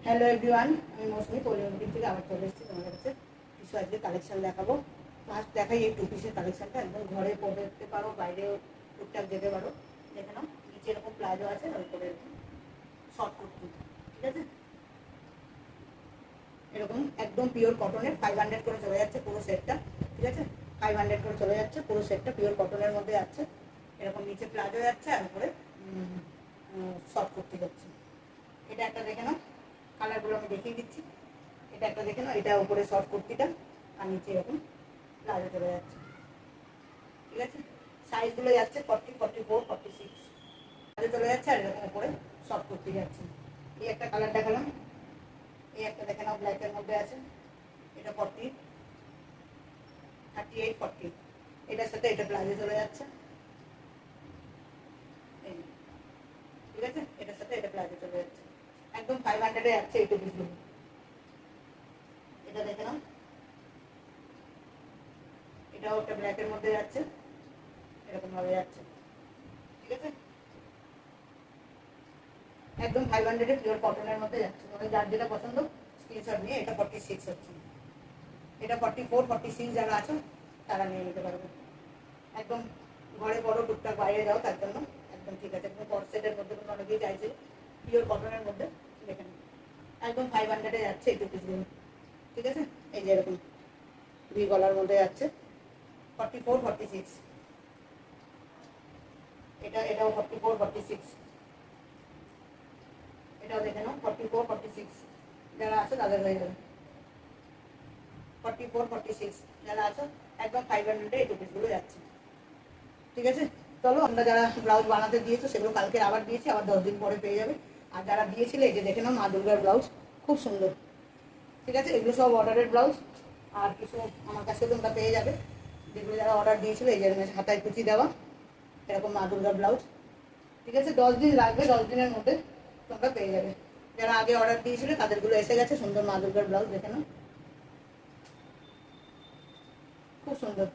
Hello everyone, আমি মৌসুমি পল্লিমন্দির থেকে আবার চলে এসেছি তোমাদের কাছে কিছু আজকে কালেকশন দেখাবো। ফার্স্ট দেখাই এই টু পিসের কালেকশনটা, একদম ঘরে পরতে পারো, বাইরেও টুকটাক যেতে পারো। দেখে নাও, নিচে এরকম প্লাজো আছে, ওর উপরে এরকম শর্ট কুর্তি। ঠিক আছে, এরকম একদম পিওর কটনের 500 করে চলে যাচ্ছে পুরো সেটটা। ঠিক আছে, 500 করে চলে যাচ্ছে পুরো সেটটা, পিওর কটনের মধ্যে যাচ্ছে। এরকম নিচে প্লাজো যাচ্ছে আর উপরে শর্ট কুর্তি যাচ্ছে। এটা একটা দেখে নাও, কালারগুলো আমি দেখিয়ে দিচ্ছি। এটা একটা দেখে নাও, এটা উপরে শর্ট কুর্তিটা আর নিচে এরকম প্লাজো চলে যাচ্ছে। ঠিক আছে, সাইজগুলো যাচ্ছে 40, 44, 46 প্লাজো চলে যাচ্ছে আর এরকম উপরে শর্ট কুর্তি যাচ্ছে। এই একটা কালার দেখালাম, এই একটা দেখে নাও ব্ল্যাকের মধ্যে আছে, এটা 40, 38, 40। এটার সাথে এটা প্লাজো চলে যাচ্ছে। ঠিক আছে, এটার সাথে এটা প্লাজো চলে যাচ্ছে, একদম 500-এ যাচ্ছে এই টু পিসগুলো। এটা দেখে নাও, এটাও একটা ব্ল্যাকের মধ্যে যাচ্ছে, এরকম ভাবে যাচ্ছে। ঠিক আছে, একদম 500-এ পিওর কটনের মধ্যে যাচ্ছে। তোমাদের যার যেটা পছন্দ স্ক্রিনশট নিয়ে, এটা 46 হচ্ছে, এটা 44, 46 যারা আছো তারা নিয়ে নিতে পারবে। একদম ঘরে বড় টুকটাক বাইরে যাও তার জন্য একদম ঠিক আছে। কোনো কটসেটের মধ্যে কোনো অনেকেই চাইছে পিওর কটনের মধ্যে, দেখেন একদম 500-এ যাচ্ছে এই টু পিসগুলো। ঠিক আছে, এই যে এরকম ভি গলার মধ্যে যাচ্ছে 44, 46। এটাও 44, 46। এটাও দেখে নাও 44, 46 যারা আছে তাদের হয়ে যাবে। 44, 46 যারা আছো একদম 500-এ এই টু পিসগুলো যাচ্ছে। ঠিক আছে, চলো আমরা যারা ব্লাউজ বানাতে দিয়েছো সেগুলো কালকে আবার দিয়েছি, আবার 10 দিন পরে পেয়ে যাবে। আর যারা দিয়েছিলে এই যে দেখে নাও মা দুর্গার ব্লাউজ, খুব সুন্দর। ঠিক আছে, এগুলো সব অর্ডারের ব্লাউজ, আর কিছু আমার কাছে তোমরা পেয়ে যাবে যেগুলো যারা অর্ডার দিয়েছিল। এই যে হাতায় কুচি দেওয়া এরকম মা দুর্গার ব্লাউজ। ঠিক আছে, 10 দিন লাগবে, 10 দিনের মধ্যে তোমরা পেয়ে যাবে। যারা আগে অর্ডার দিয়েছিল তাদেরগুলো এসে গেছে। সুন্দর মা দুর্গার ব্লাউজ দেখে নাও, খুব সুন্দর।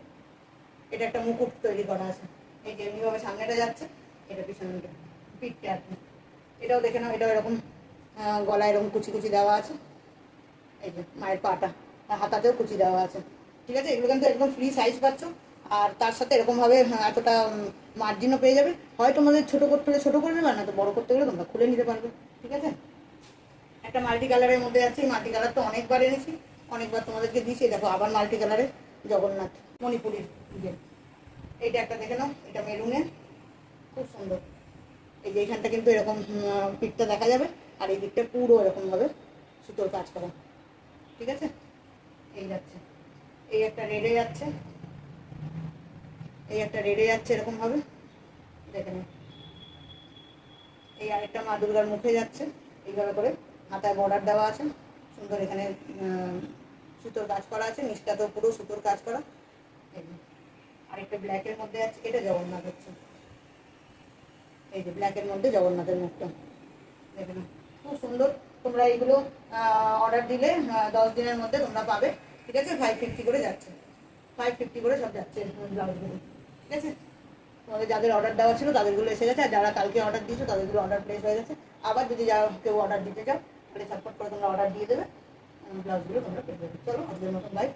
এটা একটা মুকুট তৈরি করা আছে, এই যে এমনিভাবে সামনেটা যাচ্ছে, এটা পিছনটা পিঠটা আর কি। এটাও দেখে নাও, এটাও এরকম গলায় এরকম কুচি কুচি দেওয়া আছে। এই যে মায়ের পাটা, হাতাতেও কুচি দেওয়া আছে। ঠিক আছে, এগুলো কিন্তু একদম ফ্রি সাইজ পাচ্ছ। আর তার সাথে এরকমভাবে এতটা মার্জিনও পেয়ে যাবে। হয় তোমাদের ছোটো করতে হলে ছোটো করে নেবে, না তো বড়ো করতে গেলে তোমরা খুলে নিতে পারবে। ঠিক আছে, একটা মাল্টি কালারের মধ্যে আছে। এই মাল্টি কালার তো অনেকবার এনেছি, অনেকবার তোমাদেরকে দিয়েছি। দেখো আবার মাল্টি কালারের জগন্নাথ মণিপুরের যে এইটা একটা দেখে নাও, এটা মেরুনের, খুব সুন্দর। এই যে এইখানটা কিন্তু এরকম পিঠটা দেখা যাবে, আর এই দিকটা পুরো এরকমভাবে সুতোর কাজ করা। ঠিক আছে, এই যাচ্ছে, এই একটা রেডে যাচ্ছে, এই একটা রেডে যাচ্ছে এরকমভাবে দেখে নাও। এই আরেকটা মা দুর্গার মুখে যাচ্ছে, এইভাবে করে হাতায় বর্ডার দেওয়া আছে সুন্দর। এখানে সুতোর কাজ করা আছে, নিচটাতেও পুরো সুতোর কাজ করা। আরেকটা ব্ল্যাকের মধ্যে আছে, এটা জগন্নাথ হচ্ছে। এই যে ব্ল্যাকের মধ্যে জগন্নাথের মুখটা দেখে নাও, খুব সুন্দর। তোমরা এইগুলো অর্ডার দিলে 10 দিনের মধ্যে তোমরা পাবে। ঠিক আছে, 550 করে যাচ্ছে, 550 করে সব যাচ্ছে ব্লাউজগুলো। ঠিক আছে, তোমাদের যাদের অর্ডার দেওয়া ছিল তাদেরগুলো এসে গেছে, আর যারা কালকে অর্ডার দিয়েছো তাদেরগুলো অর্ডার প্লেস হয়ে গেছে। আবার যদি যারা কেউ অর্ডার দিতে চাও তাহলে সাপোর্ট করে তোমরা অর্ডার দিয়ে দেবে, ব্লাউজগুলো তোমরা পেয়ে যাবে। চলো আজকের মতন বাই।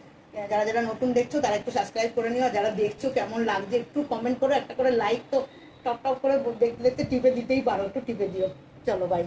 যারা যারা নতুন দেখছো তারা একটু সাবস্ক্রাইব করে নিও, আর যারা দেখছো কেমন লাগছে একটু কমেন্ট করো, একটা করে লাইক তো টপ টপ করে দেখতে দেখতে টিপে দিতেই পারো, একটু টিপে দিও। চলো বাই।